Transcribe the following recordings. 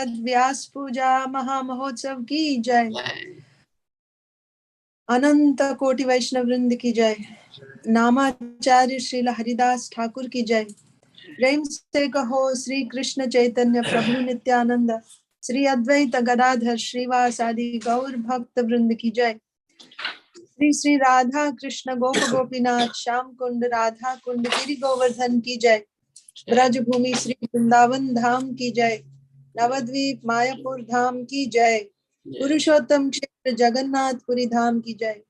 श्रीमद् व्यास पूजा महामहोत्सव की जय। अनंत कोटि वैष्णव वृंद की जय। नामाचार्य श्रील हरिदास ठाकुर की जय। प्रेम से कहो श्री कृष्ण चैतन्य प्रभु नित्यानंद, श्री अद्वैत गदाधर श्रीवास आदि गौर भक्त वृंद की जय। श्री श्री राधा कृष्ण गोप गोपीनाथ श्याम कुंड राधा कुंड गिरि गोवर्धन की जय। ब्रज भूमि श्री वृंदावन धाम की जय। नवद्वीप मायापुर धाम की जय। पुरुषोत्तम क्षेत्र जगन्नाथपुरी धाम की जय।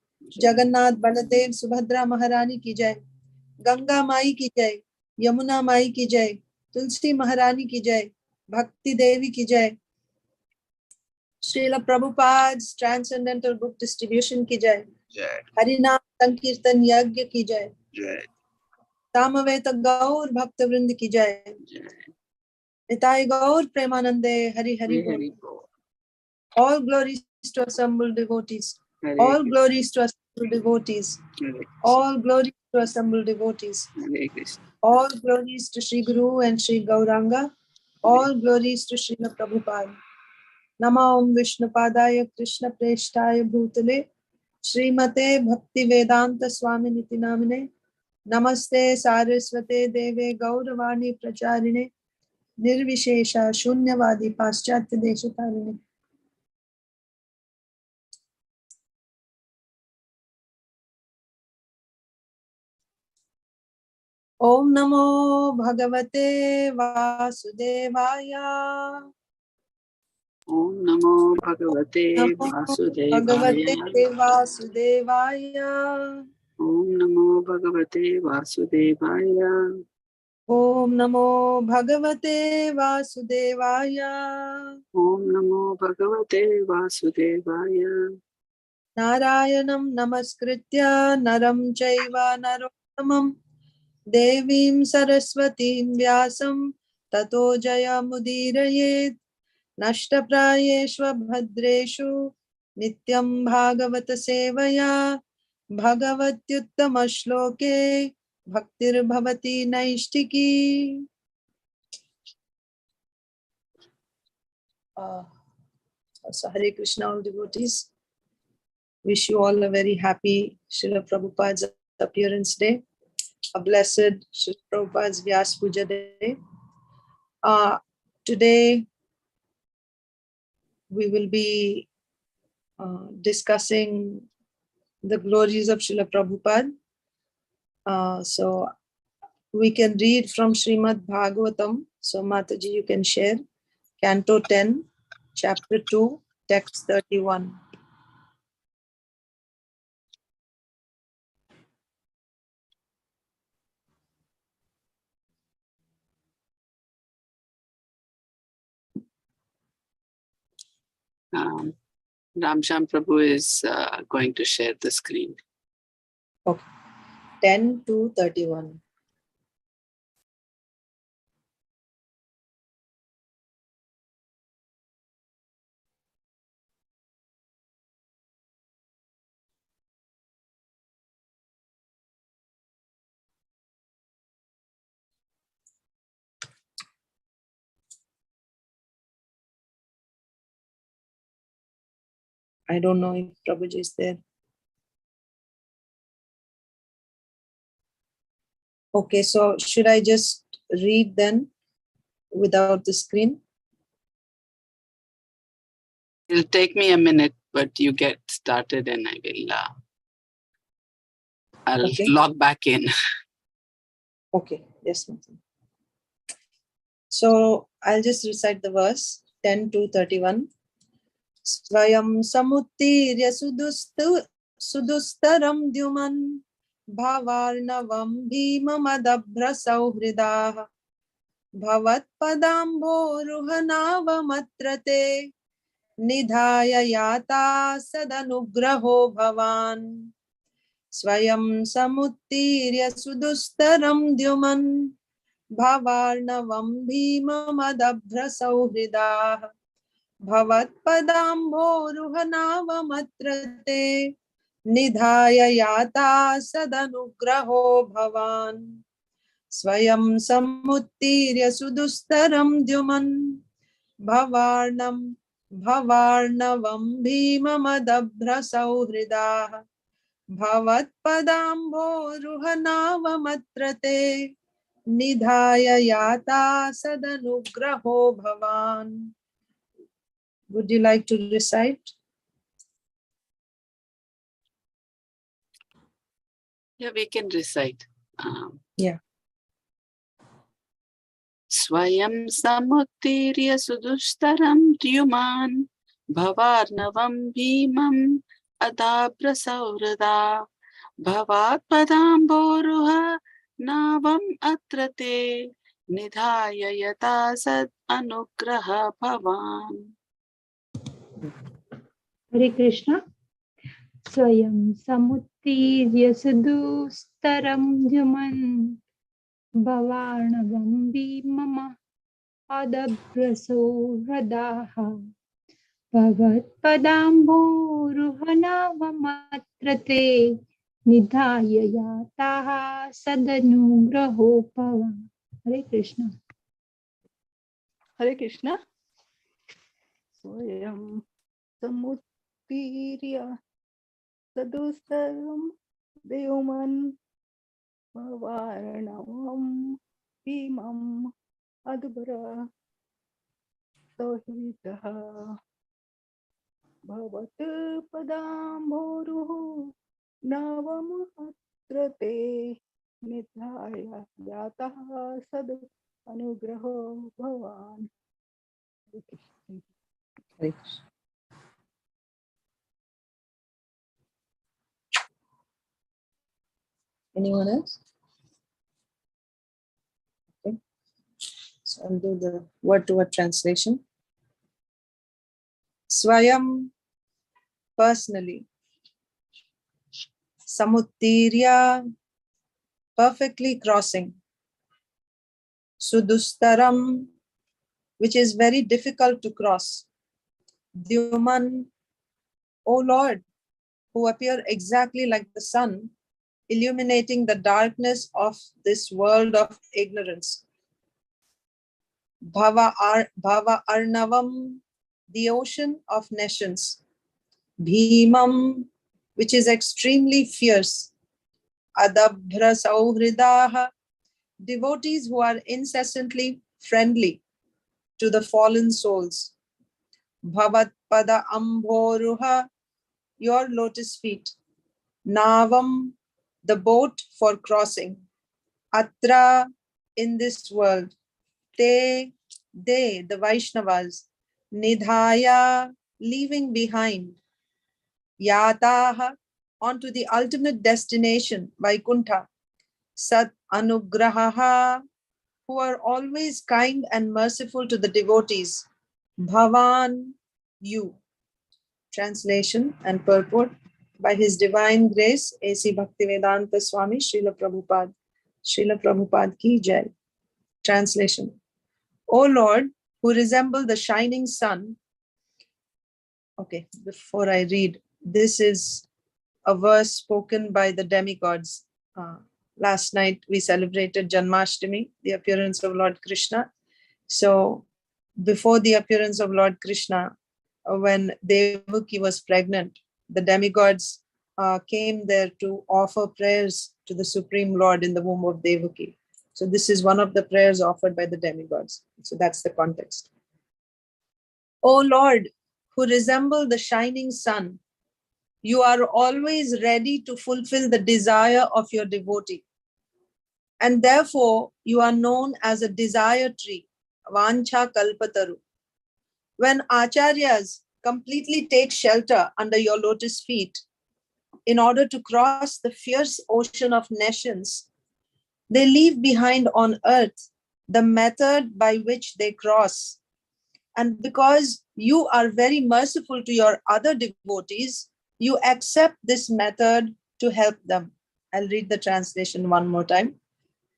जगन्नाथ बलदेव सुभद्रा महारानी की जय। गंगा माई की जय। यमुना माई की जय। तुलसी महारानी की जय। भक्ति देवी की जय। Srila Prabhupada transcendental book distribution की जय। हरिनाम संकीर्तन यज्ञ की जय। सामवेद गौर भक्त वृंद की जय। निताय गौर प्रेमानंदे हरि हरि बोल। All glories to assembled devotees. All glories to assembled devotees. All glories to assembled devotees. All glories to Sri Guru and Sri Gauranga. All glories to Srila Prabhupada. Nama Om Vishnupadaya Krishna Preshtaya Bhutale Srimate Bhakti Vedanta Swami Niti Namine. Namaste Saraswate Deve Gauravani Pracharine Nirvishesha Shunyavadi Paschatya Deshatarine. Om Namo Bhagavate Vasudevaya. Om Namo Bhagavate Bhagavate Vasudevaya. Om Namo Bhagavate Vasudevaya. Om Namo Bhagavate Vasudevaya. Om Namo Bhagavate Vasudevaya. Narayanam Namaskritya Naram Chaiva Narottamam Devim Saraswatim Vyasam Tato Jayamudirayet. Nashtaprayeshva bhadreshu nityam bhagavata sevaya bhagavatyuttama shloke bhaktir bhavati naishtiki. So Hare Krishna, all devotees. Wish you all a very happy Srila Prabhupada's appearance day, a blessed Srila Prabhupada's Vyas Puja day. Today we will be discussing the glories of Srila Prabhupada. So we can read from Srimad Bhagavatam. So Mataji, you can share. Canto 10, Chapter 2, Text 31. Ramsham Prabhu is going to share the screen. Okay. 10 to 31. I don't know if Prabhuji is there. Okay, so should I just read then without the screen? It'll take me a minute, but you get started and I will I'll log back in. Okay, yes, ma'am. So I'll just recite the verse 10 to 31. Svayam samuttirya sudustaram dyuman bhavarnavam bhimamadabrasauhridah bhavat padamboruhanavamatrate nidhaya yata sadanugraho bhavan. Svayam samuttirya sudustaram dyuman bhavarnavam bhimamadabrasauhridah Bhavat padamboruhanavamatrate nidhaya yata sadanugraho bhavan. Swayam samuttirya sudustaram dyuman Bhavarnam Bhavarnavam Bhimamadabrasauhridah Bhavat Padambo Ruhanavamatrate Nidhaya Yata Sadanugraho Bhavan. Would you like to recite? Yeah, we can recite. Yeah. Swayam samuttirya sudustaram tyuman bhavarnavam bhimam adabrasaurada bhavat padamboruha navam atrate nidhaya yata sad anugraha bhavan. Hare Krishna. Swayam samuttirya sudustaram jaman bhavarnavam bhimama adabraso radaha bhavat padamboruhanavamatrate nidhaya yataha sadanugraho bhavan. Hare Krishna. Hare Krishna. Swayam samuttirya sadustaram devaman bhavaranavam bhimam adbara sohitaha bhavat padamboruhu navam atrate nidhaya yataha sad anugraho bhavan. Hare Krishna. Anyone else? Okay. So I'll do the word-to-word translation. Swayam, personally. Samuttirya, perfectly crossing. Sudustaram, which is very difficult to cross. Dyuman, O Lord, who appear exactly like the sun, illuminating the darkness of this world of ignorance. Bhava Arnavam, the ocean of nations. Bhimam, which is extremely fierce. Adabhra Sauhridaha, devotees who are incessantly friendly to the fallen souls. Bhavat Pada Ambhoruha, your lotus feet. Navam, the boat for crossing. Atra, in this world. They, the Vaishnavas. Nidhaya, leaving behind. Yataha, onto the ultimate destination, Vaikuntha. Sat Anugrahaha, who are always kind and merciful to the devotees. Bhavan, you. Translation and purport. By His Divine Grace, A.C. Bhaktivedanta Swami, Srila Prabhupada. Srila Prabhupada ki jai. Translation. O Lord, who resemble the shining sun. Okay, before I read, this is a verse spoken by the demigods. Last night we celebrated Janmashtami, the appearance of Lord Krishna. So before the appearance of Lord Krishna, when Devaki was pregnant, the demigods came there to offer prayers to the Supreme Lord in the womb of Devaki. So this is one of the prayers offered by the demigods. So that's the context. O Lord, who resemble the shining sun, you are always ready to fulfill the desire of your devotee. And therefore, you are known as a desire tree, Vancha Kalpataru. When acharyas completely take shelter under your lotus feet in order to cross the fierce ocean of nations, they leave behind on earth the method by which they cross. And because you are very merciful to your other devotees, you accept this method to help them. I'll read the translation one more time.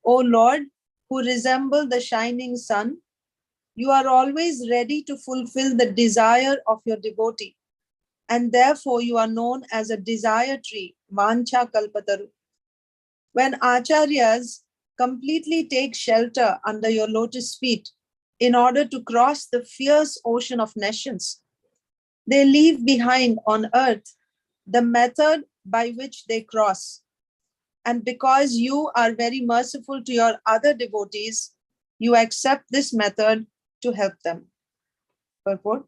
O Lord, who resemble the shining sun, you are always ready to fulfill the desire of your devotee. And therefore you are known as a desire tree, Vancha Kalpataru. When acharyas completely take shelter under your lotus feet in order to cross the fierce ocean of nations. They leave behind on earth the method by which they cross. And because you are very merciful to your other devotees, you accept this method to help them. Purport.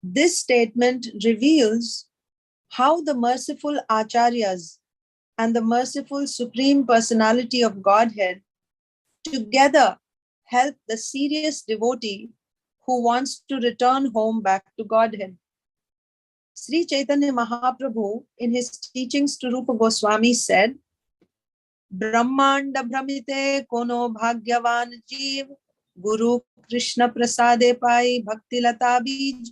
This statement reveals how the merciful acharyas and the merciful Supreme Personality of Godhead together help the serious devotee who wants to return home back to Godhead. Sri Chaitanya Mahaprabhu, in his teachings to Rupa Goswami, said, Brahmanda Brahmite Kono Bhagyavan Jeev Guru Krishna Prasade Pai Bhakti Lata Bij.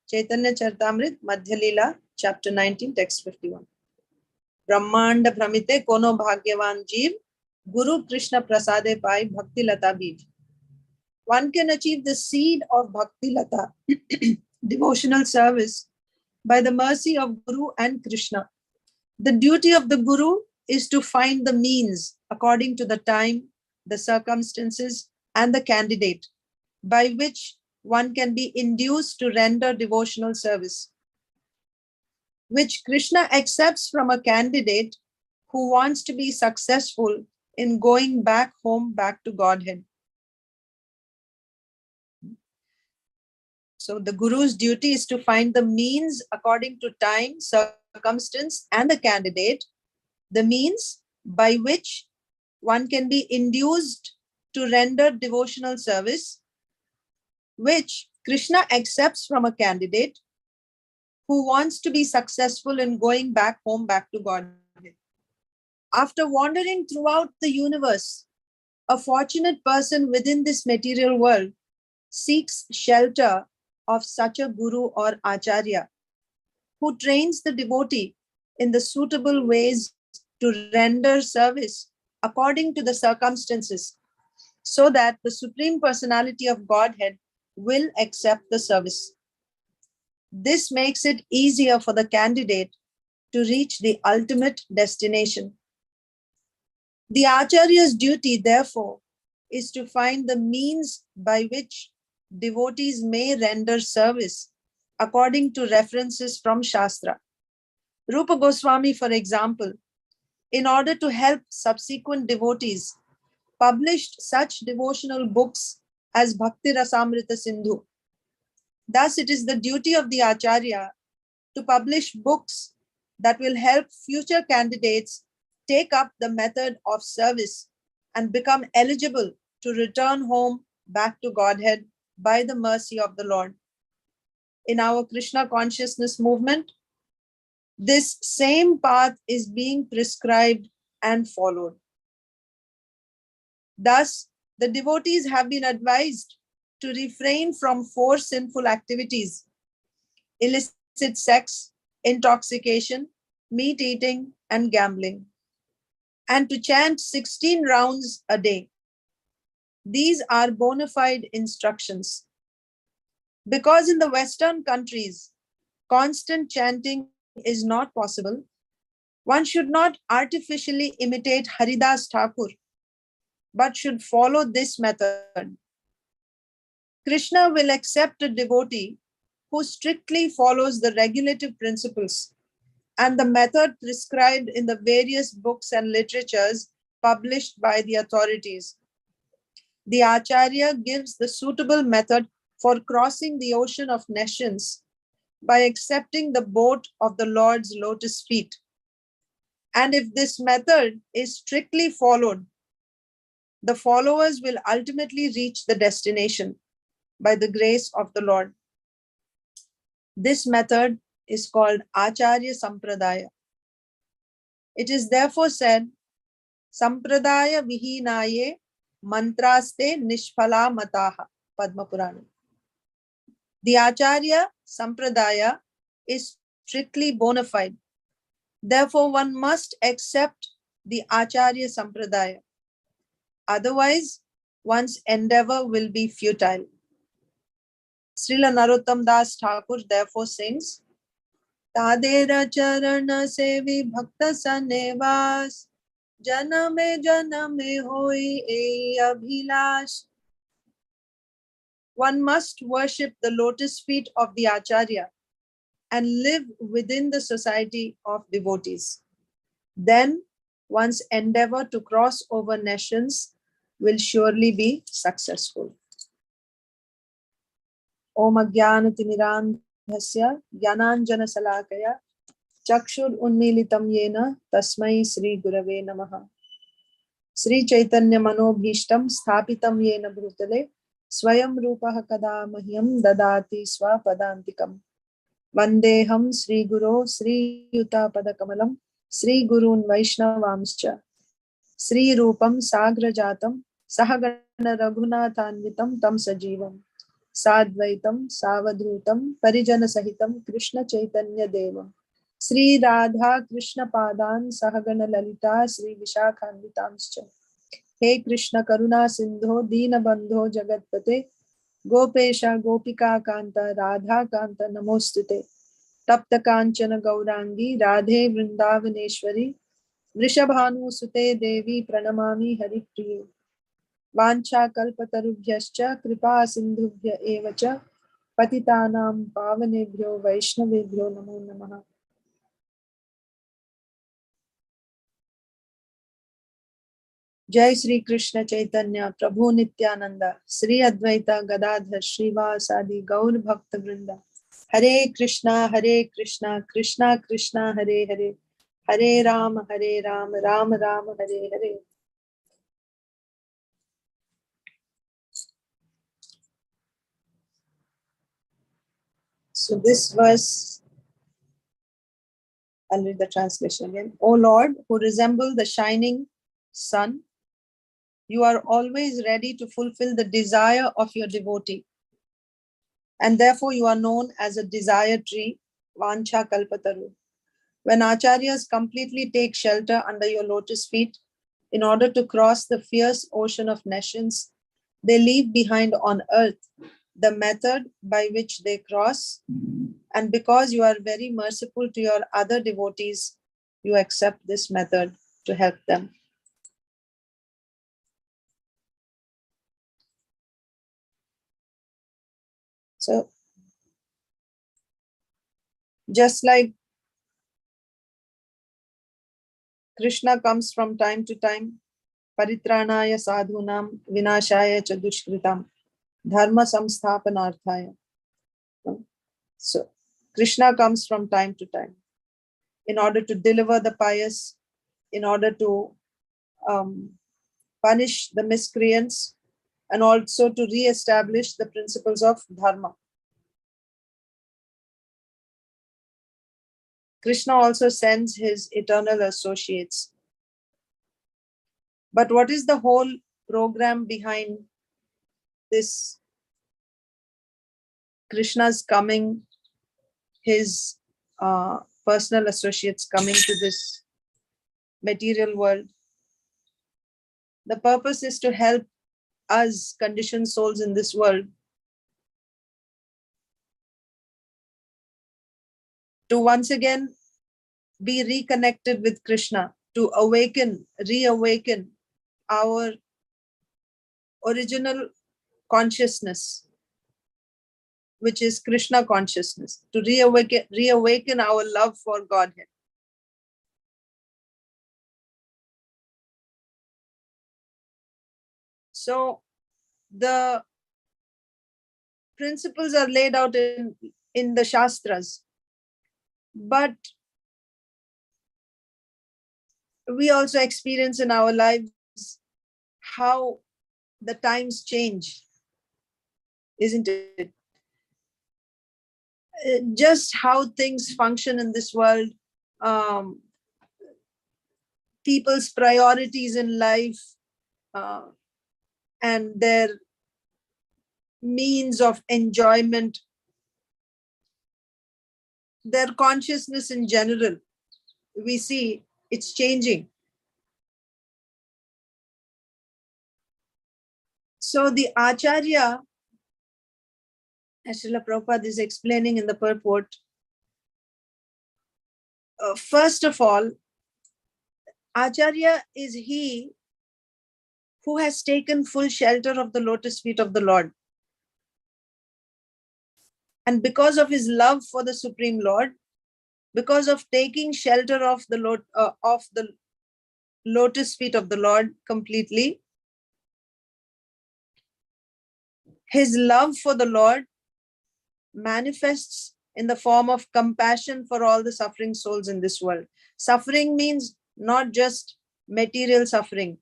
Chaitanya Charitamrita, Madhya Leela, chapter 19, text 51. Brahmanda Brahmite Kono Bhagyavan Jeev Guru Krishna Prasade Pai Bhakti Lata Bij. One can achieve the seed of Bhakti Lata, devotional service, by the mercy of Guru and Krishna. The duty of the Guru is to find the means according to the time, the circumstances, and the candidate by which one can be induced to render devotional service, which Krishna accepts from a candidate who wants to be successful in going back home, back to Godhead. So the Guru's duty is to find the means according to time, circumstance, and the candidate, the means by which one can be induced to render devotional service, which Krishna accepts from a candidate who wants to be successful in going back home, back to Godhead. After wandering throughout the universe, a fortunate person within this material world seeks shelter of such a guru or acharya who trains the devotee in the suitable ways to render service according to the circumstances, so that the Supreme Personality of Godhead will accept the service. This makes it easier for the candidate to reach the ultimate destination. The acharya's duty, therefore, is to find the means by which devotees may render service according to references from Shastra. Rupa Goswami, for example, in order to help subsequent devotees, published such devotional books as Bhakti Rasamrita Sindhu. Thus, it is the duty of the acharya to publish books that will help future candidates take up the method of service and become eligible to return home back to Godhead by the mercy of the Lord. In our Krishna consciousness movement, this same path is being prescribed and followed. Thus, the devotees have been advised to refrain from 4 sinful activities: illicit sex, intoxication, meat eating, and gambling, and to chant 16 rounds a day. These are bona fide instructions. Because in the Western countries, constant chanting is not possible, one should not artificially imitate Haridas Thakur, but should follow this method. Krishna will accept a devotee who strictly follows the regulative principles and the method prescribed in the various books and literatures published by the authorities. The Acharya gives the suitable method for crossing the ocean of nations by accepting the boat of the Lord's lotus feet. And if this method is strictly followed, the followers will ultimately reach the destination by the grace of the Lord. This method is called Acharya Sampradaya. It is therefore said, Sampradaya Vihinaye Mantraste Nishphala Mataha, Padma Purana. The Acharya Sampradaya is strictly bona fide. Therefore, one must accept the Acharya Sampradaya. Otherwise, one's endeavor will be futile. Srila Narottam Das Thakur therefore sings, Tadera Charana Sevi Bhakta Sanevas Janame janame hoi ei abhilash. One must worship the lotus feet of the Acharya and live within the society of devotees. Then one's endeavor to cross over nations will surely be successful. Om Ajnanatimirandhasya Jnananjana Salakaya Chakshur Unmilitam Yena Tasmai Sri Gurave Namaha. Sri Chaitanya Manobhishtam Sthapitam Yena Bhutale Swayam Rupaha Kada Mahyam Dadati Swapadantikam. Vandeham Sri Guru Sri Yuta Padakamalam Sri Gurun Vaishnavamscha Sri Rupam Sagrajatam Sahagana Raghunathanvitam Tam Sajivam Sadvaitam Savadhutam Parijana Sahitam Krishna Chaitanya Devam Sri Radha Krishna Padan Sahagana Lalita Sri Vishakhanvitamscha. He Krishna Karuna Sindho Dina Bandho Jagatpate Gopesha Gopika Kanta Radha Kanta Namostute Tapta Kanchana Gaurangi Radhe Vrindavaneshwari Vrishabhanu Sute Devi Pranamami Haripriye Vancha Kalpatarubhyascha Kripa Sindhubhya Evacha Patitanam Pavanebhyo Vaishnavebhyo Namo Namaha. Jai Sri Krishna Chaitanya Prabhu Nityananda Sri Advaita Gadadhar Srivasadi Gaur Bhakta Vrinda. Hare Krishna Krishna Krishna Hare Hare Hare Ram Ram Ram Hare Hare. So this verse, I'll read the translation again. O Lord, who resemble the shining sun, you are always ready to fulfill the desire of your devotee. And therefore you are known as a desire tree, Vancha Kalpataru. When acharyas completely take shelter under your lotus feet in order to cross the fierce ocean of nations, they leave behind on earth the method by which they cross. And because you are very merciful to your other devotees, you accept this method to help them. So, just like Krishna comes from time to time, Paritranaya sadhunam vinashaya cha dushkritam dharma samsthapanarthaya. So, Krishna comes from time to time in order to deliver the pious, in order to punish the miscreants, and also to re-establish the principles of dharma. Krishna also sends his eternal associates. But what is the whole program behind this Krishna's coming, his personal associates coming to this material world? The purpose is to help us conditioned souls in this world to once again be reconnected with Krishna, to reawaken our original consciousness, which is Krishna consciousness, to reawaken our love for Godhead. So the principles are laid out in the Shastras, but we also experience in our lives how the times change, isn't it? Just how things function in this world, people's priorities in life, and their means of enjoyment, their consciousness in general, we see it's changing. So the Acharya, as Srila Prabhupada is explaining in the purport, first of all, Acharya is he who has taken full shelter of the lotus feet of the Lord. And because of his love for the Supreme Lord, because of taking shelter of the lotus feet of the Lord completely, his love for the Lord manifests in the form of compassion for all the suffering souls in this world. Suffering means not just material suffering.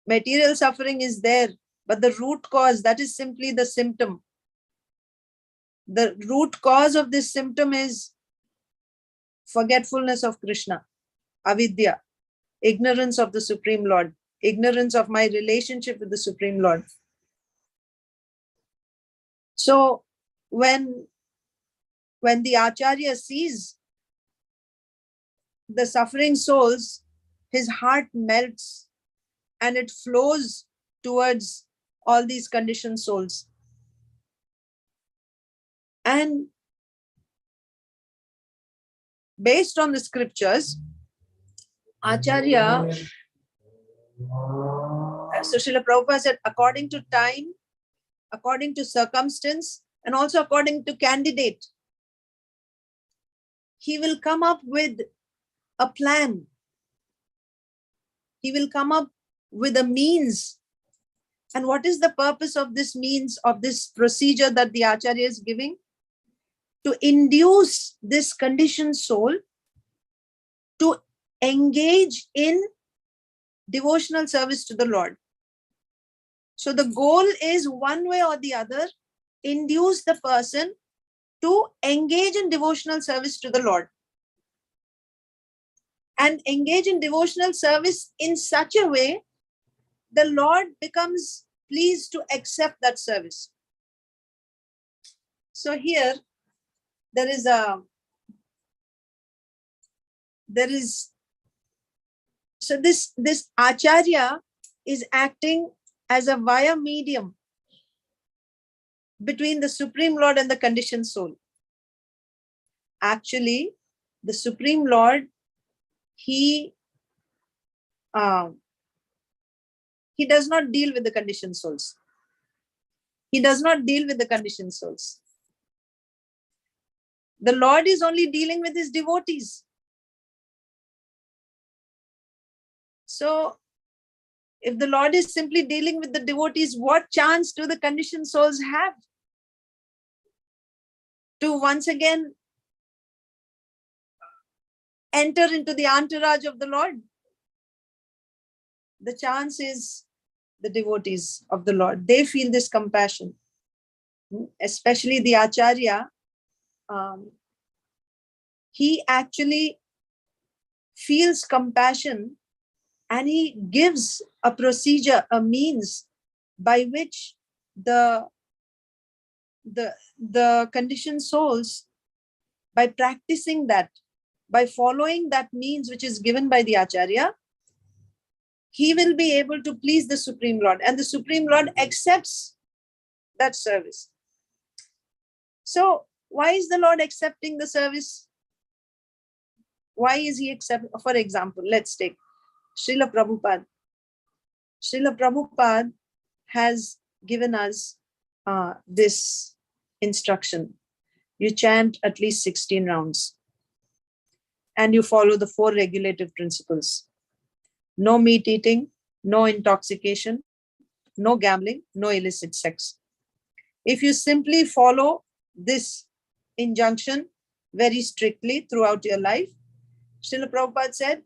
Material suffering is there, but the root cause, that is simply the symptom. The root cause of this symptom is forgetfulness of Krishna, avidya, ignorance of the Supreme Lord, ignorance of my relationship with the Supreme Lord. So when the Acharya sees the suffering souls, his heart melts and it flows towards all these conditioned souls. And based on the scriptures, Acharya, so Srila Prabhupada said, according to time, according to circumstance, and also according to candidate, he will come up with a plan. He will come up with a means. And what is the purpose of this means, of this procedure that the Acharya is giving? To induce this conditioned soul to engage in devotional service to the Lord. So the goal is, one way or the other, induce the person to engage in devotional service to the Lord. And engage in devotional service in such a way the Lord becomes pleased to accept that service. So here there is so this Acharya is acting as a via medium between the Supreme Lord and the conditioned soul. Actually, the Supreme Lord, he does not deal with the conditioned souls. He does not deal with the conditioned souls. The Lord is only dealing with his devotees. So, if the Lord is simply dealing with the devotees, what chance do the conditioned souls have to once again enter into the entourage of the Lord? The chance is the devotees of the Lord. They feel this compassion, especially the Acharya. He actually feels compassion and he gives a procedure, a means by which the conditioned souls, by practicing that, by following that means which is given by the Acharya, he will be able to please the Supreme Lord, and the Supreme Lord accepts that service. So why is the Lord accepting the service? Why is he accepting? For example, let's take Srila Prabhupada. Srila Prabhupada has given us this instruction. You chant at least 16 rounds and you follow the 4 regulative principles. No meat eating, no intoxication, no gambling, no illicit sex. If you simply follow this injunction very strictly throughout your life, Srila Prabhupada said,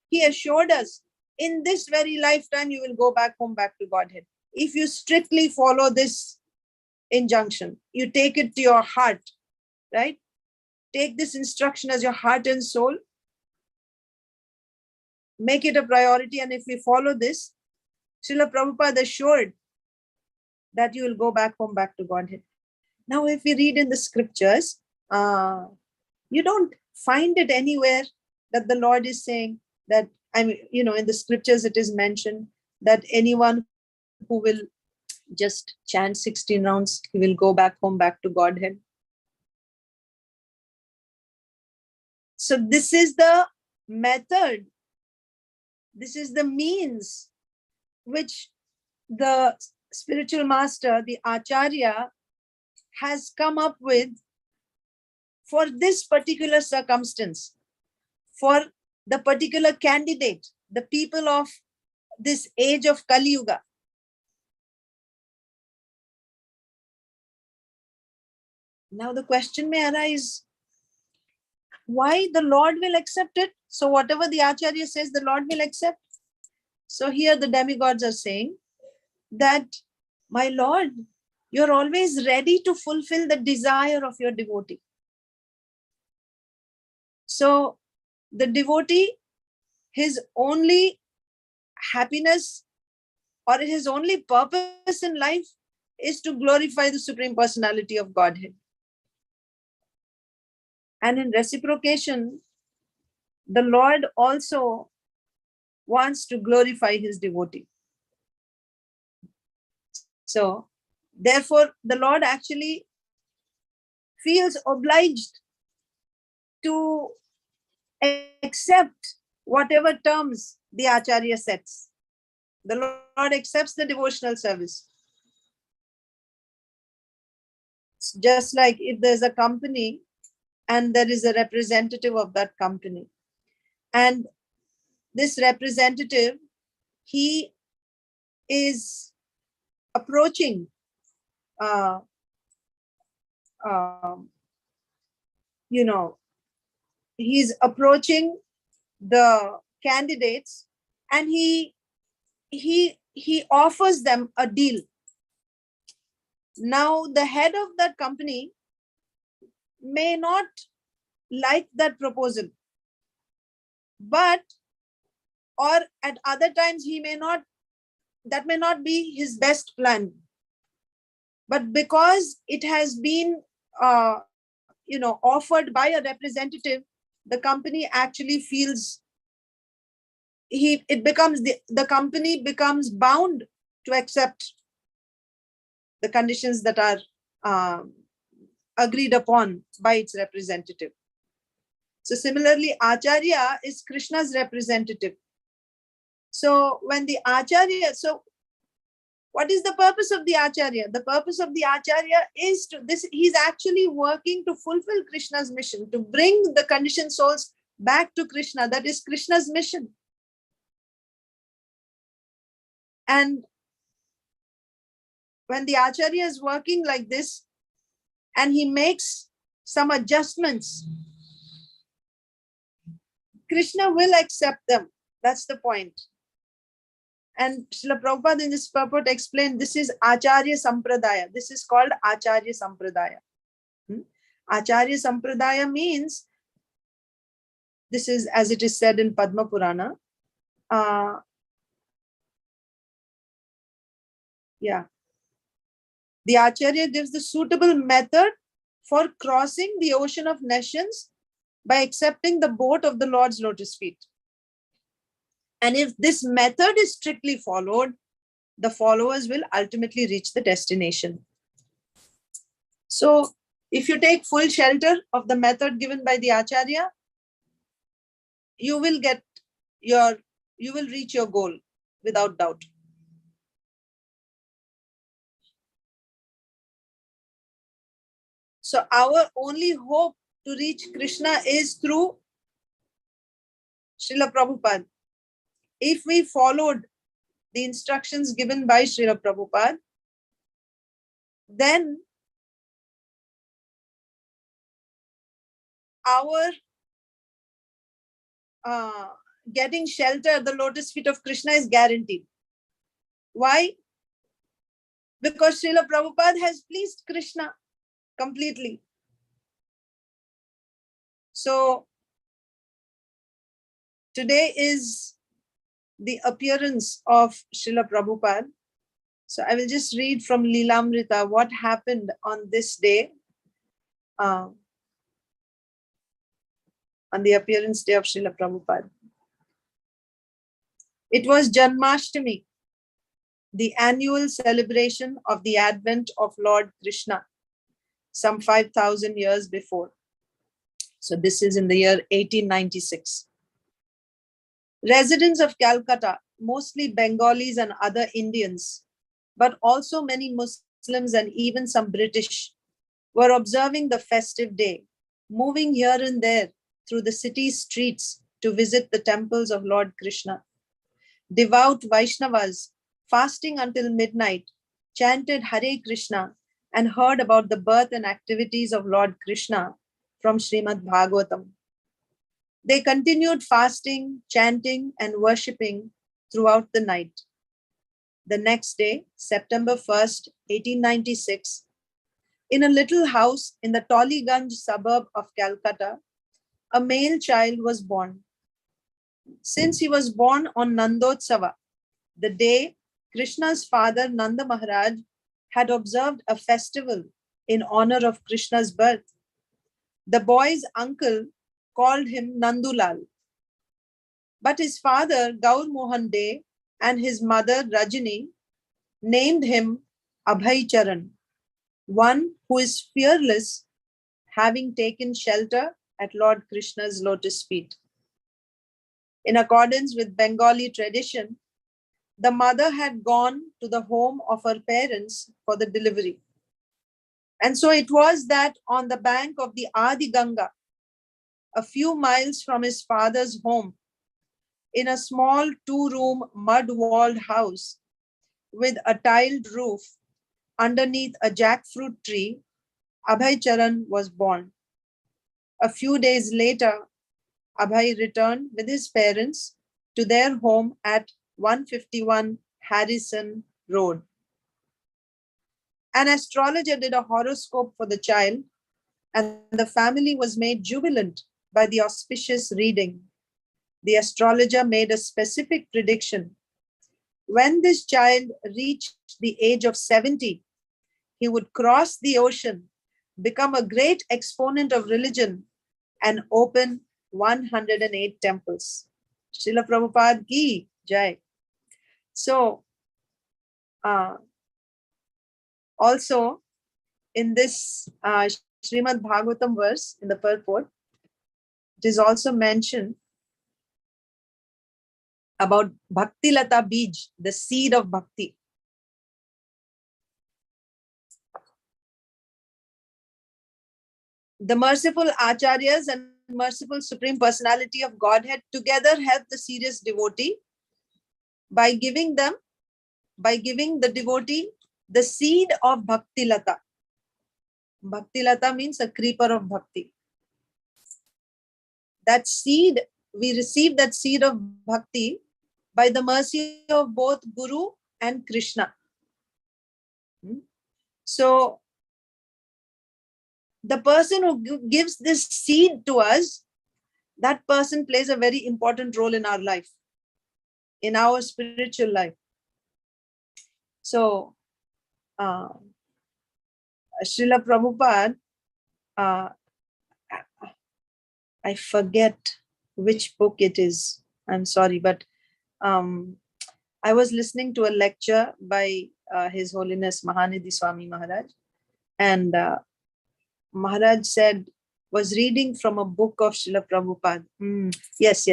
he assured us, in this very lifetime, you will go back home, back to Godhead. If you strictly follow this injunction, you take it to your heart, right? Take this instruction as your heart and soul. Make it a priority. And if we follow this, Srila Prabhupada assured that you will go back home, back to Godhead. Now, if we read in the scriptures, you don't find it anywhere that the Lord is saying that, in the scriptures it is mentioned that anyone who will just chant 16 rounds, he will go back home, back to Godhead. So this is the method This is the means which the spiritual master, the Acharya, has come up with for this particular circumstance, for the particular candidate, the people of this age of Kali Yuga. Now the question may arise, why the Lord will accept it? So whatever the Acharya says, the Lord will accept. So here the demigods are saying that, my Lord, you're always ready to fulfill the desire of your devotee. So the devotee, his only happiness or his only purpose in life is to glorify the Supreme Personality of Godhead. And in reciprocation, the Lord also wants to glorify his devotee. So, therefore, the Lord actually feels obliged to accept whatever terms the Acharya sets. The Lord accepts the devotional service. Just like if there's a company and there is a representative of that company, and this representative, he is approaching he's approaching the candidates, and he offers them a deal. Now the head of that company may not like that proposal, but or at other times that may not be his best plan, but because it has been offered by a representative, the company actually feels the company becomes bound to accept the conditions that are agreed upon by its representative. So similarly, Acharya is Krishna's representative. So when the Acharya, so what is the purpose of the Acharya? The purpose of the Acharya is he's actually working to fulfill Krishna's mission, to bring the conditioned souls back to Krishna. That is Krishna's mission. And when the Acharya is working like this and he makes some adjustments, Krishna will accept them. That's the point. And Srila Prabhupada in this purport explained, this is Acharya Sampradaya. This is called Acharya Sampradaya. Acharya Sampradaya means, this is as it is said in Padma Purana. The Acharya gives the suitable method for crossing the ocean of nations by accepting the boat of the Lord's lotus feet. And if this method is strictly followed, the followers will ultimately reach the destination. So if you take full shelter of the method given by the Acharya, you will reach your goal without doubt. So our only hope to reach Krishna is through Srila Prabhupada. If we followed the instructions given by Srila Prabhupada, then our getting shelter at the lotus feet of Krishna is guaranteed. Why? Because Srila Prabhupada has pleased Krishna completely. So today is the appearance of Srila Prabhupada. So I will just read from Lilamrita what happened on this day, on the appearance day of Srila Prabhupada. It was Janmashtami, the annual celebration of the advent of Lord Krishna, some 5,000 years before. So this is in the year 1896. Residents of Calcutta, mostly Bengalis and other Indians, but also many Muslims and even some British, were observing the festive day, moving here and there through the city streets to visit the temples of Lord Krishna. Devout Vaishnavas, fasting until midnight, chanted Hare Krishna and heard about the birth and activities of Lord Krishna from Srimad Bhagavatam. They continued fasting, chanting, and worshipping throughout the night. The next day, September 1st, 1896, in a little house in the Tollygunge suburb of Calcutta, a male child was born. Since he was born on Nandotsava, the day Krishna's father Nanda Maharaj had observed a festival in honor of Krishna's birth, the boy's uncle called him Nandulal. But his father, Gaur Mohan De, and his mother, Rajini, named him Abhay Charan, one who is fearless, having taken shelter at Lord Krishna's lotus feet. In accordance with Bengali tradition, the mother had gone to the home of her parents for the delivery. And so it was that on the bank of the Adi Ganga, a few miles from his father's home, in a small 2-room mud-walled house with a tiled roof underneath a jackfruit tree, Abhay Charan was born. A few days later, Abhay returned with his parents to their home at 151 Harrison Road. An astrologer did a horoscope for the child, and the family was made jubilant by the auspicious reading. The astrologer made a specific prediction. When this child reached the age of 70, he would cross the ocean, become a great exponent of religion, and open 108 temples. Srila Prabhupada ki jai. So, also in this Srimad Bhagavatam verse, in the purport, it is also mentioned about Bhakti Lata Bij, the seed of Bhakti. The merciful Acharyas and merciful Supreme Personality of Godhead together help the serious devotee by giving the devotee the seed of Bhakti Lata. Bhakti Lata means a creeper of Bhakti. That seed, we receive that seed of Bhakti by the mercy of both Guru and Krishna. So, the person who gives this seed to us, that person plays a very important role in our life, in our spiritual life. So, Srila Prabhupada, I forget which book it is. I'm sorry, but I was listening to a lecture by His Holiness Mahanidhi Swami Maharaj, and Maharaj was reading from a book of Srila Prabhupada. Yes.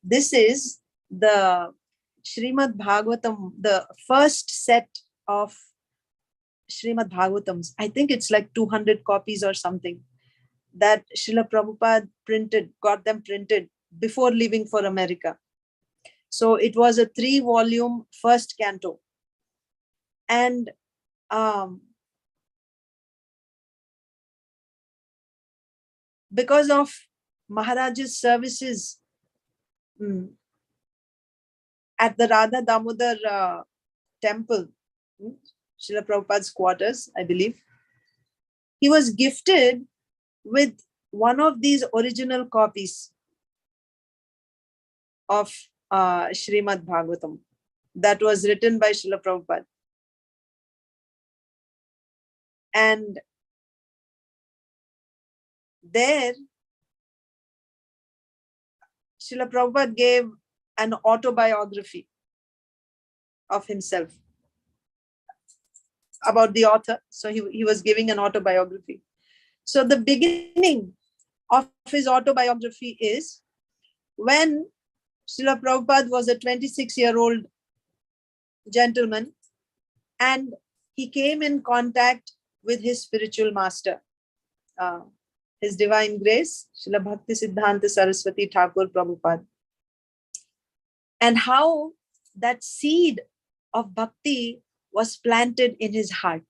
This is the Srimad Bhagavatam, the first set of Srimad Bhagavatams. I think it's like 200 copies or something that Srila Prabhupada got them printed before leaving for America. So it was a 3-volume first canto. And because of Maharaj's services at the Radha Damodar temple, Srila Prabhupada's quarters, I believe, he was gifted with one of these original copies of Srimad Bhagavatam that was written by Srila Prabhupada. And there, Srila Prabhupada gave an autobiography of himself about the author. So he was giving an autobiography. So the beginning of his autobiography is when Srila Prabhupada was a 26-year-old gentleman, and he came in contact with his spiritual master, His Divine Grace, Srila Bhakti Siddhanta Saraswati Thakur Prabhupada. And how that seed of bhakti was planted in his heart.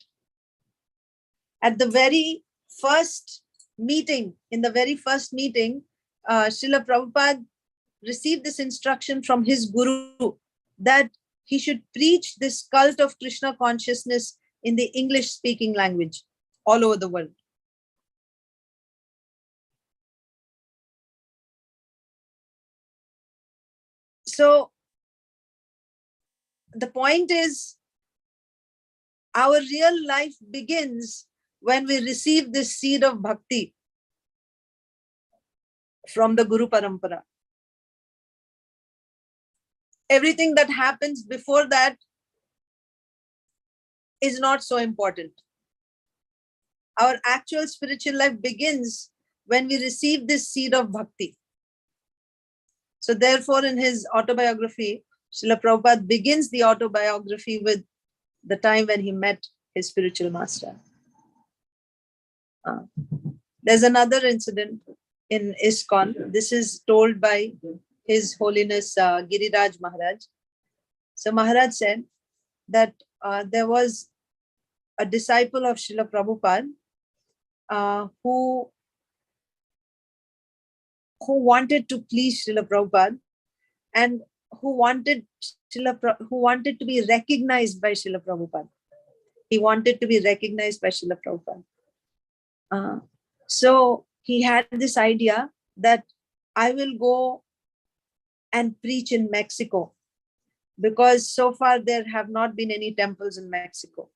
At the very first meeting, Srila Prabhupada received this instruction from his guru that he should preach this cult of Krishna consciousness in the English-speaking language all over the world. So the point is, our real life begins when we receive this seed of bhakti from the Guru Parampara. Everything that happens before that is not so important. Our actual spiritual life begins when we receive this seed of bhakti. So therefore, in his autobiography, Srila Prabhupada begins the autobiography with the time when he met his spiritual master. There's another incident in ISKCON. This is told by His Holiness Giriraj Maharaj. So Maharaj said that there was a disciple of Srila Prabhupada who wanted to please Srila Prabhupada and who wanted to be recognized by Srila Prabhupada. He wanted to be recognized by Srila Prabhupada. So he had this idea that I will go and preach in Mexico, because so far there have not been any temples in Mexico.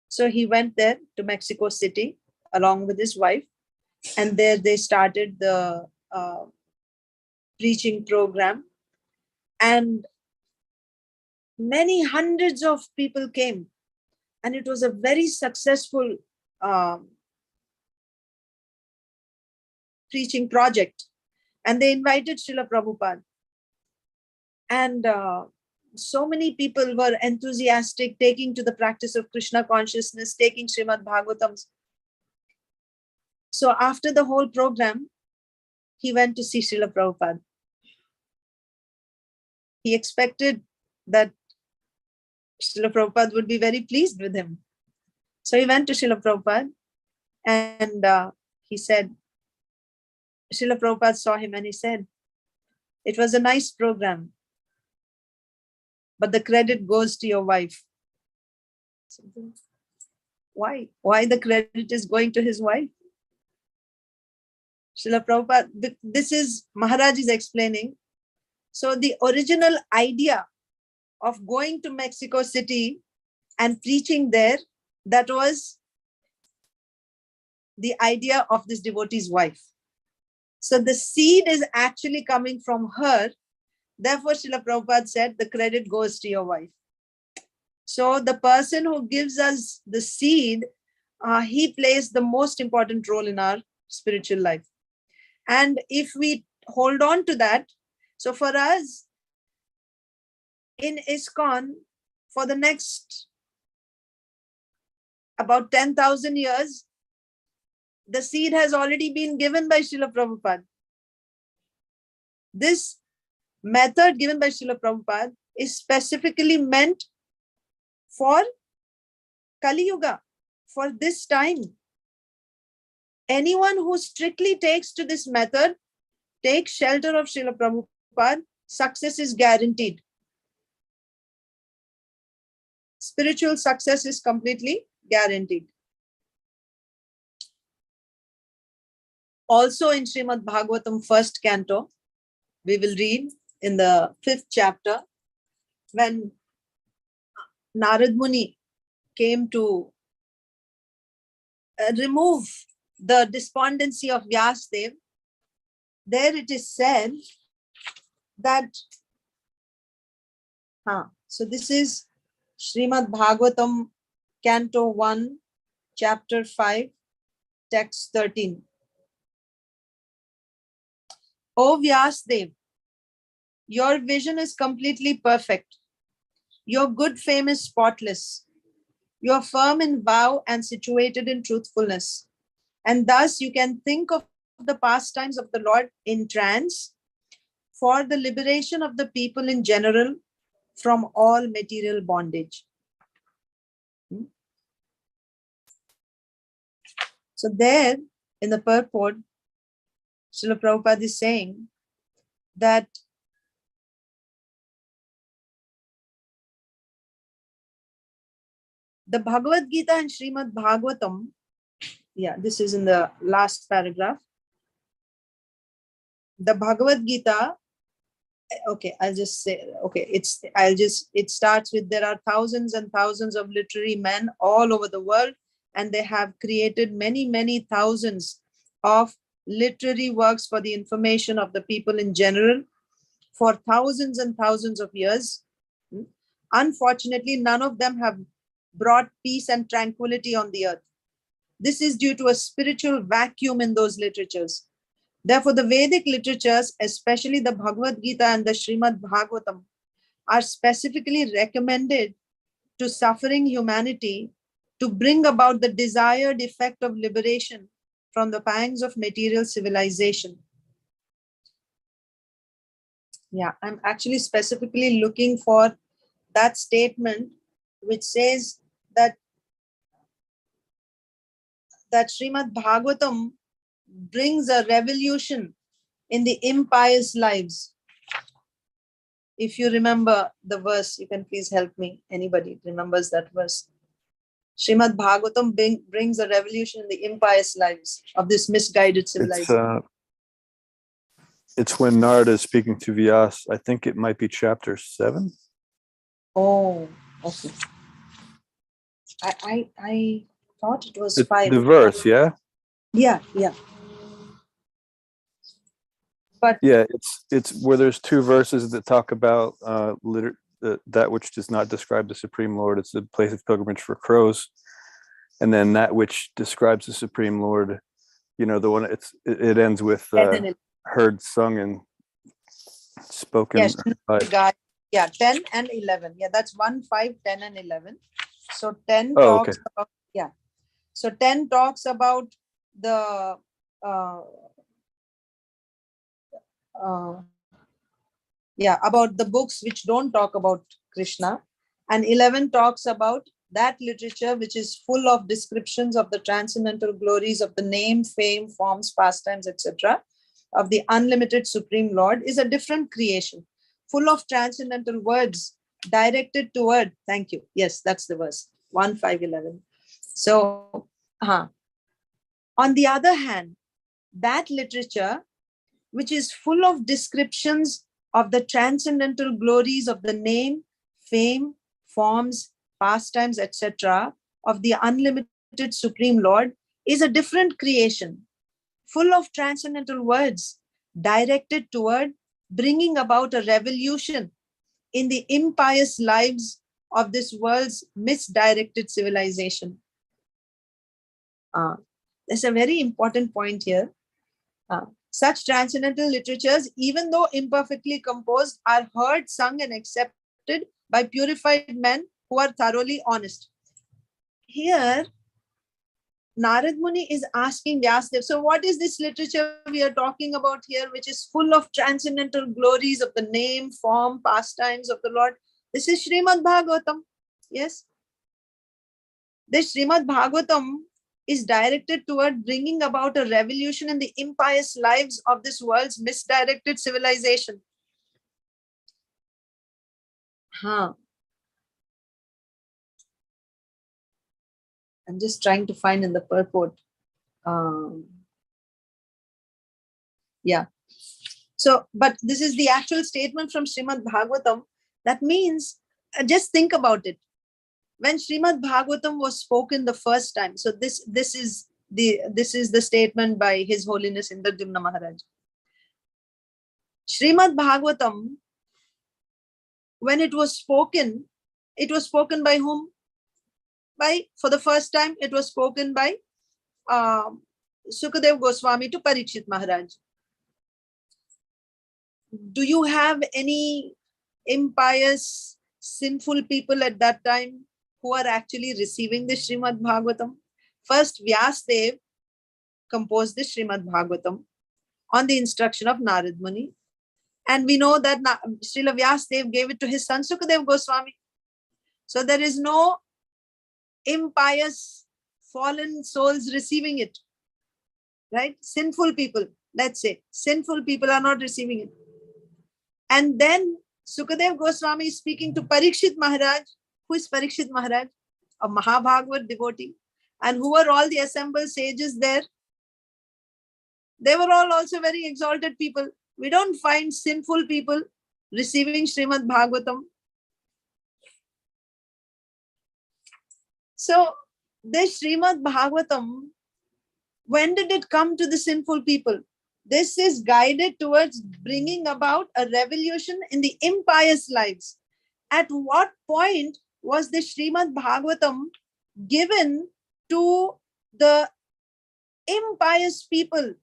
So he went there to Mexico City along with his wife, and there they started the preaching program, and many hundreds of people came, and it was a very successful preaching project. And they invited Srila Prabhupada, and so many people were enthusiastic, taking to the practice of Krishna consciousness, taking Srimad Bhagavatams. So after the whole program, he went to see Srila Prabhupada. He expected that Srila Prabhupada would be very pleased with him. So he went to Srila Prabhupada, and he said, Srila Prabhupada saw him and he said, it was a nice program, but the credit goes to your wife. Why? Why the credit is going to his wife? Srila Prabhupada, this is Maharaj is explaining. So the original idea of going to Mexico City and preaching there, that was the idea of this devotee's wife. So the seed is actually coming from her. Therefore, Srila Prabhupada said, the credit goes to your wife. So the person who gives us the seed, he plays the most important role in our spiritual life. And if we hold on to that, so for us, in ISKCON, for the next about 10,000 years, the seed has already been given by Srila Prabhupada. This method given by Srila Prabhupada is specifically meant for Kali Yuga, for this time. Anyone who strictly takes to this method, takes shelter of Srila Prabhupada, success is guaranteed. Spiritual success is completely guaranteed. Also in Srimad Bhagavatam, 1st canto, we will read in the 5th chapter, when Narad Muni came to remove the despondency of Vyasdev, there it is said that, so this is Srimad Bhagavatam, canto 1, chapter 5, text 13. O Vyasdev, Your vision is completely perfect. Your good fame is spotless. You are firm in vow and situated in truthfulness. And thus you can think of the pastimes of the Lord in trance for the liberation of the people in general from all material bondage. So there in the purport, Srila Prabhupada is saying that the Bhagavad Gita and Srimad Bhagavatam, this is in the last paragraph. The Bhagavad Gita, it starts with, there are thousands and thousands of literary men all over the world, and they have created many, many thousands of literary works for the information of the people in general for thousands and thousands of years. Unfortunately, none of them have brought peace and tranquility on the earth. This is due to a spiritual vacuum in those literatures. Therefore, the Vedic literatures, especially the Bhagavad Gita and the Srimad Bhagavatam, are specifically recommended to suffering humanity to bring about the desired effect of liberation from the pangs of material civilization. Yeah, I'm actually specifically looking for that statement which says that Srimad Bhagavatam brings a revolution in the impious lives. If you remember the verse, you can please help me. Anybody remembers that verse? Srimad Bhagavatam brings a revolution in the impious lives of this misguided civilization. It's when Narada is speaking to Vyas. I think it might be chapter 7. Oh, okay. I thought it was 5. The verse, yeah? Yeah. But yeah, it's where there's 2 verses that talk about that which does not describe the Supreme Lord. It's the place of pilgrimage for crows, and then that which describes the Supreme Lord. You know, the one it ends with heard, sung, and spoken. Yes, yeah, 10 and 11. Yeah, that's 1, 5, 10, and 11. So 10 talks about, So 10 talks about the about the books which don't talk about Krishna, and 11 talks about that literature which is full of descriptions of the transcendental glories of the name, fame, forms, pastimes, etc. of the unlimited Supreme Lord, is a different creation, full of transcendental words directed toward, thank you, yes, that's the verse, 1, 5, 11. So, on the other hand, that literature which is full of descriptions of the transcendental glories of the name, fame, forms, pastimes, etc. of the unlimited Supreme Lord, is a different creation, full of transcendental words directed toward bringing about a revolution in the impious lives of this world's misdirected civilization. There's a very important point here. Such transcendental literatures, even though imperfectly composed, are heard, sung, and accepted by purified men who are thoroughly honest. Here, Narad Muni is asking Vyasdev, so what is this literature we are talking about here, which is full of transcendental glories of the name, form, pastimes of the Lord? This is Srimad Bhagavatam. Yes. This Srimad Bhagavatam is directed toward bringing about a revolution in the impious lives of this world's misdirected civilization. I'm just trying to find in the purport. So, but this is the actual statement from Srimad Bhagavatam. That means, just think about it. When Srimad Bhagavatam was spoken the first time, so this is the statement by His Holiness Indradyumna Maharaj. Srimad Bhagavatam, when it was spoken by whom? For the first time, it was spoken by Sukadev Goswami to Parikshit Maharaj. do you have any impious, sinful people at that time who are actually receiving the Srimad Bhagavatam? First, Vyasdev composed the Srimad Bhagavatam on the instruction of Narad Muni. And we know that Srila Vyasdev gave it to his son Sukadev Goswami. So there is no impious, fallen souls receiving it. Right? Sinful people, let's say. Sinful people are not receiving it. And then Sukadev Goswami is speaking to Parikshit Maharaj. Who is Parikshit Maharaj? A Mahabhagavat devotee. And who were all the assembled sages there? They were all also very exalted people. We don't find sinful people receiving Srimad Bhagavatam. So this Srimad Bhagavatam, when did it come to the sinful people? This is guided towards bringing about a revolution in the impious lives. At what point was the Srimad Bhagavatam given to the impious people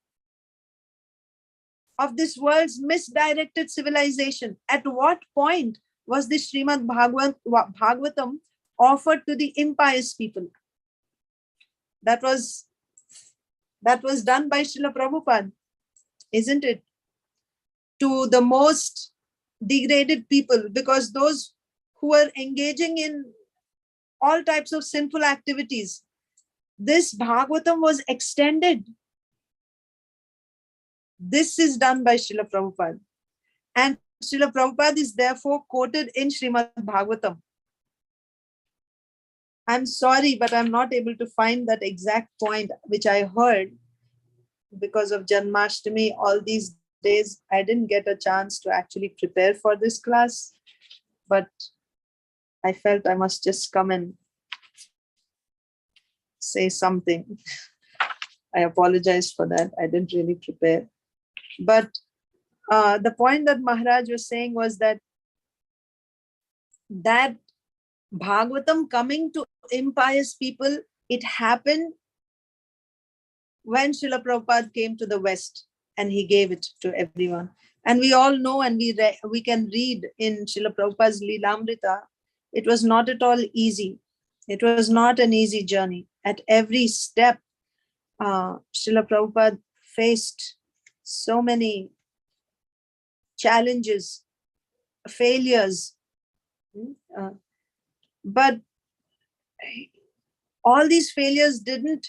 of this world's misdirected civilization? At what point was the Srimad Bhagavatam offered to the impious people? That was done by Srila Prabhupada, isn't it? To the most degraded people, because those who were engaging in all types of sinful activities, this Bhagavatam was extended. This is done by Srila Prabhupada. And Srila Prabhupada is therefore quoted in Srimad Bhagavatam. I'm sorry, but I'm not able to find that exact point which I heard because of Janmashtami all these days. I didn't get a chance to actually prepare for this class, but I felt I must just come and say something. I apologize for that. I didn't really prepare. But the point that Maharaj was saying was that Bhagavatam coming to impious people, it happened when Srila Prabhupada came to the West and he gave it to everyone. And we all know, and we can read in Srila Prabhupada's Leelamrita, it was not at all easy. It was not an easy journey. At every step, Srila Prabhupada faced so many challenges, failures. But all these failures didn't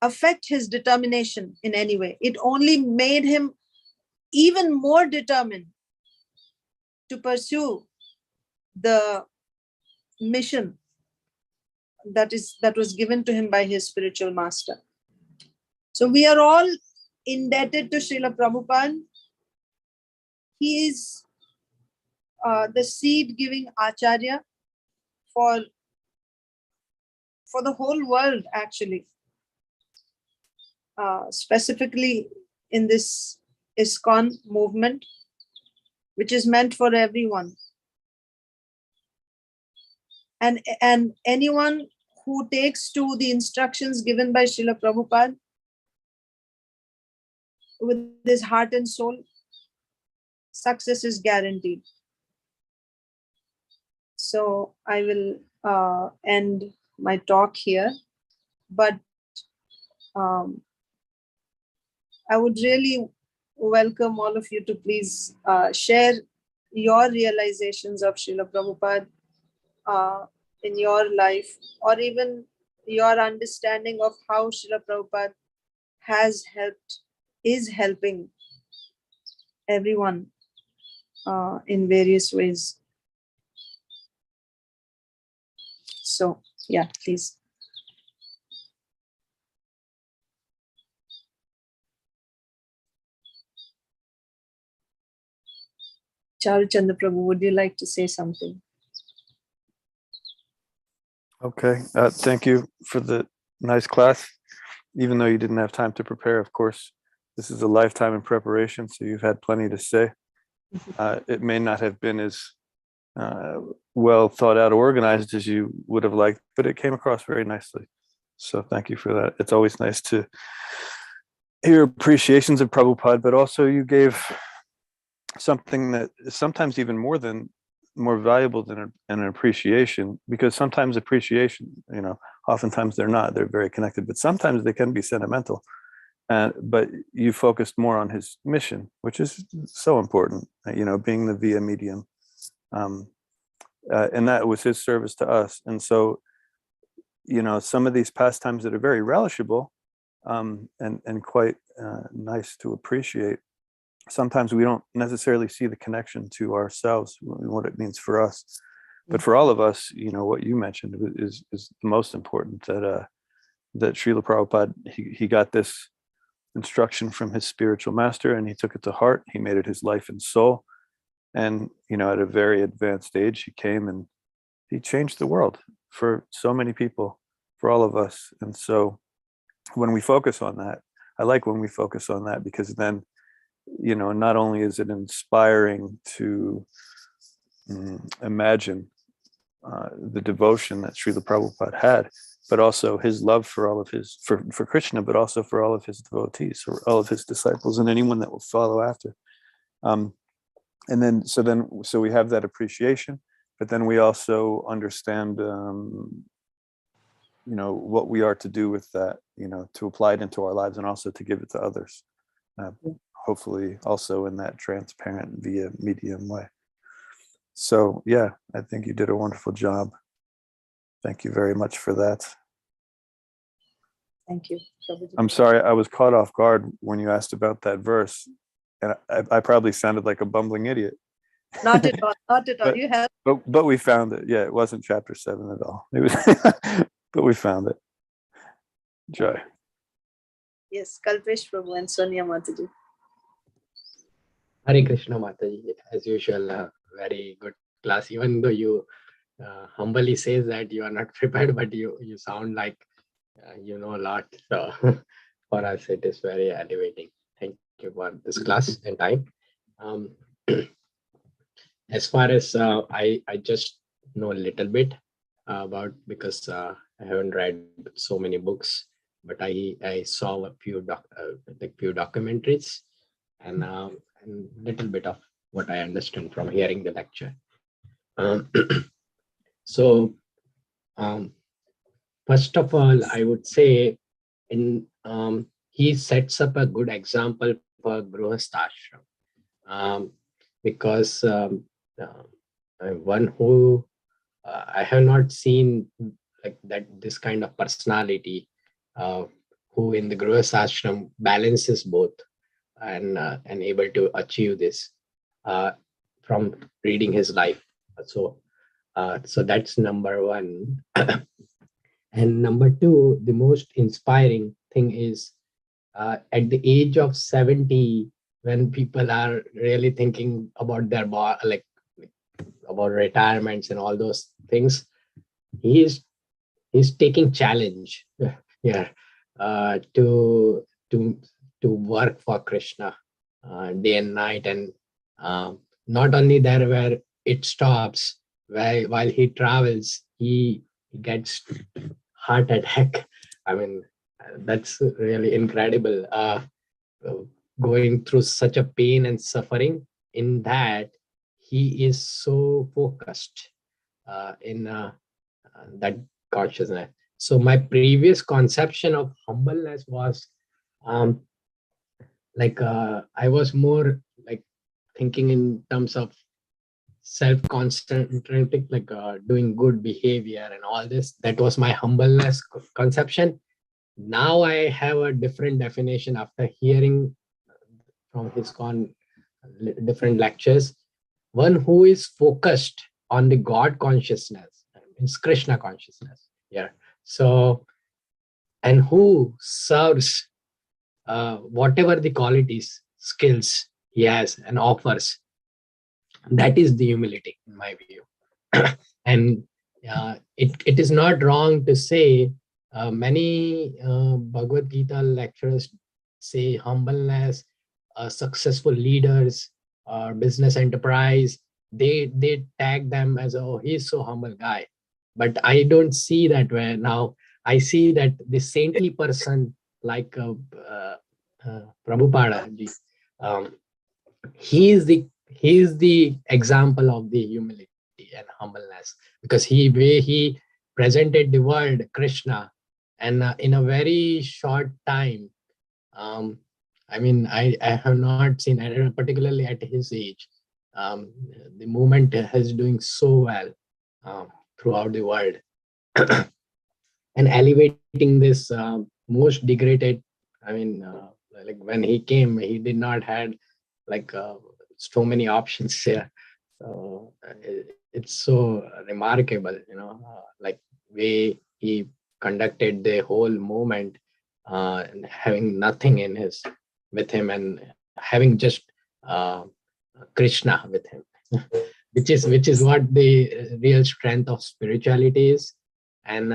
affect his determination in any way. It only made him even more determined to pursue the mission that was given to him by his spiritual master. So we are all indebted to Srila Prabhupada. He is the seed-giving Acharya for the whole world, actually. Specifically in this ISKCON movement, which is meant for everyone. And anyone who takes to the instructions given by Srila Prabhupada with his heart and soul, success is guaranteed. So I will end my talk here, but I would really welcome all of you to please share your realizations of Srila Prabhupada in your life, or even your understanding of how Srila Prabhupada has helped, is helping everyone in various ways. So, yeah, please. Charuchandra Prabhu, would you like to say something? Okay, thank you for the nice class. Even though you didn't have time to prepare, of course, this is a lifetime in preparation, so you've had plenty to say. It may not have been as well thought out or organized as you would have liked, but it came across very nicely. So thank you for that. It's always nice to hear appreciations of Prabhupada, but also you gave something that is sometimes even more valuable than an appreciation, because sometimes appreciation, oftentimes they're very connected, but sometimes they can be sentimental. But you focused more on his mission, which is so important, being the via medium. And that was his service to us. And so, some of these pastimes that are very relishable and quite nice to appreciate, sometimes we don't necessarily see the connection to ourselves, what it means for us. But for all of us, what you mentioned is the most important, that Srila Prabhupada, he got this instruction from his spiritual master and he took it to heart. He made it his life and soul. And, at a very advanced age, he came and he changed the world for so many people, for all of us. And so when we focus on that, I like when we focus on that, because then, not only is it inspiring to imagine the devotion that Srila Prabhupada had, but also his love for all of for Krishna, but also for all of his devotees, or all of his disciples, and anyone that will follow after. So we have that appreciation, but then we also understand, what we are to do with that, to apply it into our lives and also to give it to others. Hopefully also in that transparent via medium way. So yeah, I think you did a wonderful job. Thank you very much for that. Thank you. I'm sorry, I was caught off guard when you asked about that verse, and I probably sounded like a bumbling idiot. Not at all. Not at all. You have. But we found it. Yeah, it wasn't chapter 7 at all. It was, but we found it. Joy. Yes, Kalpesh Prabhu and Sonia Mataji. Hare Krishna Mataji, as usual, very good class. Even though you humbly says that you are not prepared, but you sound like you know a lot. So for us, it is very elevating. Thank you for this class and time. As far as I just know a little bit about, because I haven't read so many books, but I saw a few documentaries and little bit of what I understand from hearing the lecture. So first of all, I would say he sets up a good example for Grihastashram, because one who I have not seen like that, this kind of personality who in the Grihastashram balances both and able to achieve this from reading his life. So that's number one. And number two, the most inspiring thing is at the age of 70, when people are really thinking about their like about retirements and all those things, he's taking challenge to work for Krishna day and night. And not only there where it stops, while he travels, he gets heart attack. I mean, that's really incredible. Going through such a pain and suffering, in that he is so focused in that consciousness. So my previous conception of humbleness was I was more like thinking in terms of self-concentrating, like doing good behavior and all this. That was my humbleness conception. Now I have a different definition after hearing from his different lectures. One who is focused on the God consciousness, means Krishna consciousness. Yeah. So, and who serves whatever the qualities, skills he has and offers. That is the humility, in my view. And it is not wrong to say, many Bhagavad Gita lecturers say humbleness, successful leaders or business enterprise, they tag them as, oh, he's so humble guy. But I don't see that way. Now I see that the saintly person like Prabhupada ji, he is the example of the humility and humbleness, because he presented the world Krishna, and in a very short time. I mean, I have not seen, particularly at his age, the movement is doing so well throughout the world, and elevating this most degraded. I mean, like when he came, he did not had like so many options here. So it's so remarkable, like way he conducted the whole movement, and having nothing with him, and having just Krishna with him, which is what the real strength of spirituality is. And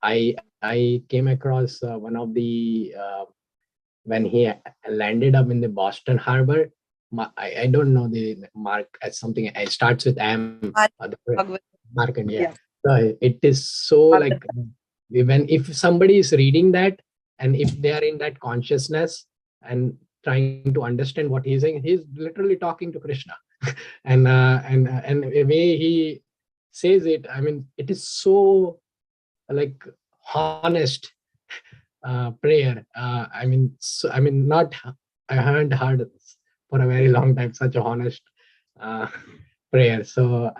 I came across one of the when he landed up in the Boston Harbor. I don't know the mark as something. It starts with M. Mark, and yeah. So it is so like when if somebody is reading that, and if they are in that consciousness and trying to understand what he's saying, he's literally talking to Krishna, and the way he says it, I mean, it is so like honest prayer. I mean, not I haven't heard for a very long time such a honest prayer. So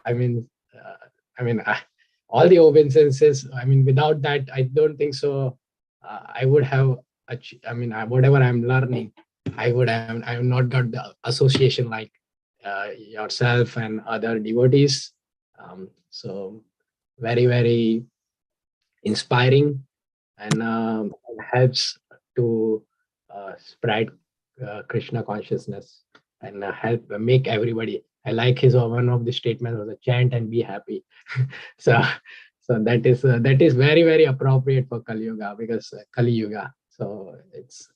all the obeisances. I mean, without that, I don't think so. I would have. Whatever I'm learning, I have not got the association like yourself and other devotees. So very, very inspiring, and helps to spread Krishna consciousness, and help make everybody. I like his one of the statements was a chant and be happy. so that is very, very appropriate for Kali Yuga, because Kali Yuga. So it's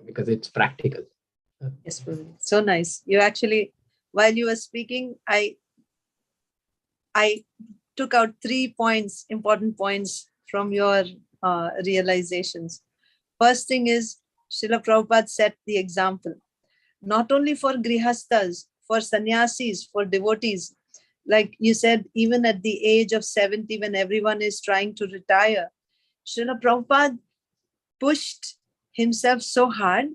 because it's practical. Yes, Prabhu. So nice. You actually, while you were speaking, I took out 3 points, important points from your realizations. First thing is, Srila Prabhupada set the example, not only for grihastas, for sannyasis, for devotees. Like you said, even at the age of 70, when everyone is trying to retire, Srila Prabhupada pushed himself so hard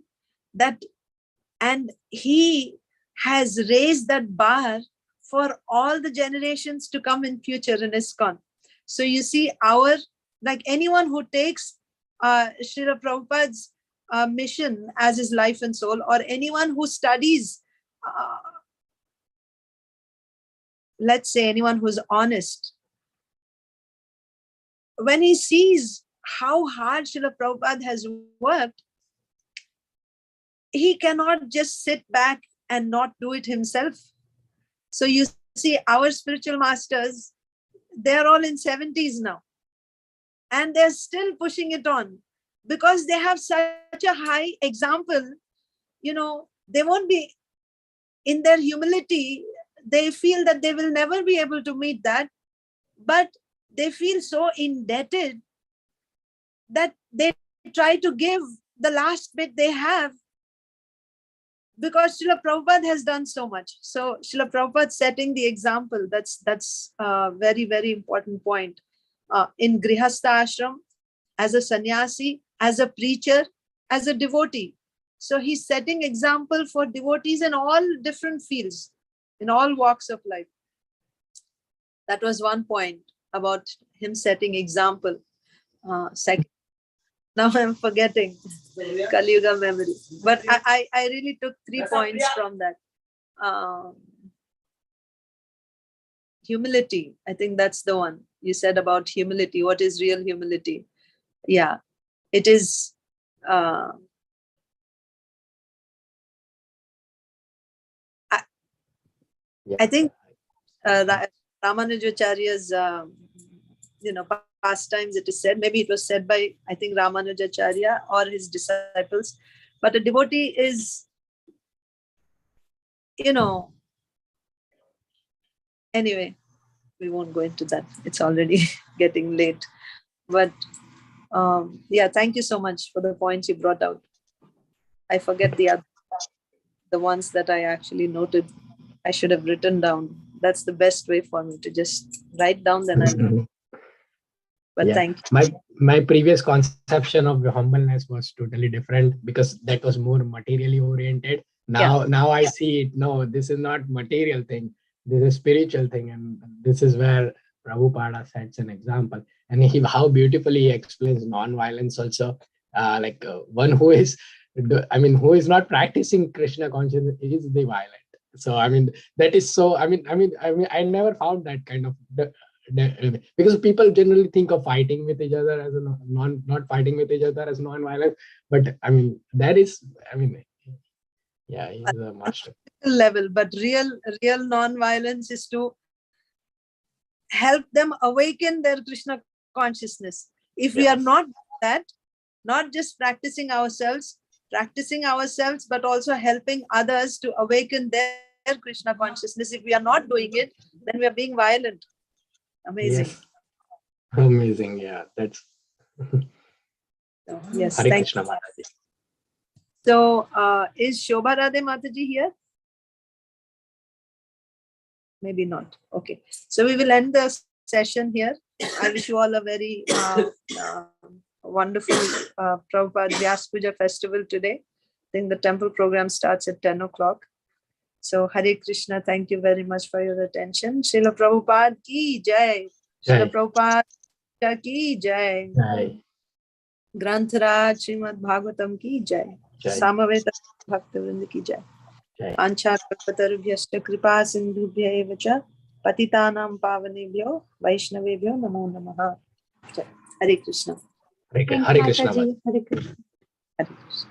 and he has raised that bar for all the generations to come in future in ISKCON. So you see, like anyone who takes Srila Prabhupada's mission as his life and soul, or anyone who studies, let's say anyone who's honest, when he sees how hard Srila Prabhupada has worked, he cannot just sit back and not do it himself. So you see, our spiritual masters, they're all in 70s now, and they're still pushing it on because they have such a high example. They won't be, in their humility, they feel that they will never be able to meet that, but they feel so indebted that they try to give the last bit they have, because Srila Prabhupada has done so much. So Srila Prabhupada setting the example, that's a very, very important point. In Grihastha ashram, as a sannyasi, as a preacher, as a devotee. So he's setting example for devotees in all different fields, in all walks of life. That was one point about him setting example. Second, now I'm forgetting Kali Yuga memory. But I really took 3 points from that. Humility, I think that's the one. You said about humility. What is real humility? Yeah, it is. I think Ramanujacharya's, pastimes, it is said, maybe it was said by, I think, Ramanujacharya or his disciples, but a devotee is, anyway, we won't go into that. It's already getting late. But yeah, thank you so much for the points you brought out. I forget the ones that I actually noted. I should have written down. That's the best way for me to just write down, then I'll. But Yeah. thank you. My previous conception of humbleness was totally different because that was more materially oriented. Now I see it. No, this is not material thing. This is spiritual thing, and this is where Prabhupada sets an example. And how beautifully he explains non-violence also. One who is, who is not practicing Krishna consciousness is the violent. So that is so. I never found that kind of. Because people generally think of fighting with each other as not fighting with each other as non-violent, but that is yeah, he's a master Level, but real non-violence is to help them awaken their Krishna consciousness. If we are not that, not just practicing ourselves, but also helping others to awaken their Krishna consciousness. If we are not doing it, then we are being violent. Amazing. Yes. Amazing. Yeah, that's yes. Hare Thank Krishna you. Mataji. So is Shobha Radhe Mataji here? Maybe not. Okay. So we will end the session here. I wish you all a very wonderful Prabhupada Vyas Puja festival today. I think the temple program starts at 10 o'clock. So Hare Krishna, thank you very much for your attention. Srila Prabhupada ki jai. Srila Prabhupada ki jai. Jai. Grantaraj Srimad Bhagavatam ki jai. Jai. Samaveta Bhaktivinoda ki jai. Jai. Ancha kalpatarubhyascha kripa sindhubhya eva cha patitanam pavanebhyo vaishnavebhyo namo namaha. Jai. Hare Krishna. Hare Thank you, Hare Krishna Mataji. Hare Krishna. Hare Krishna.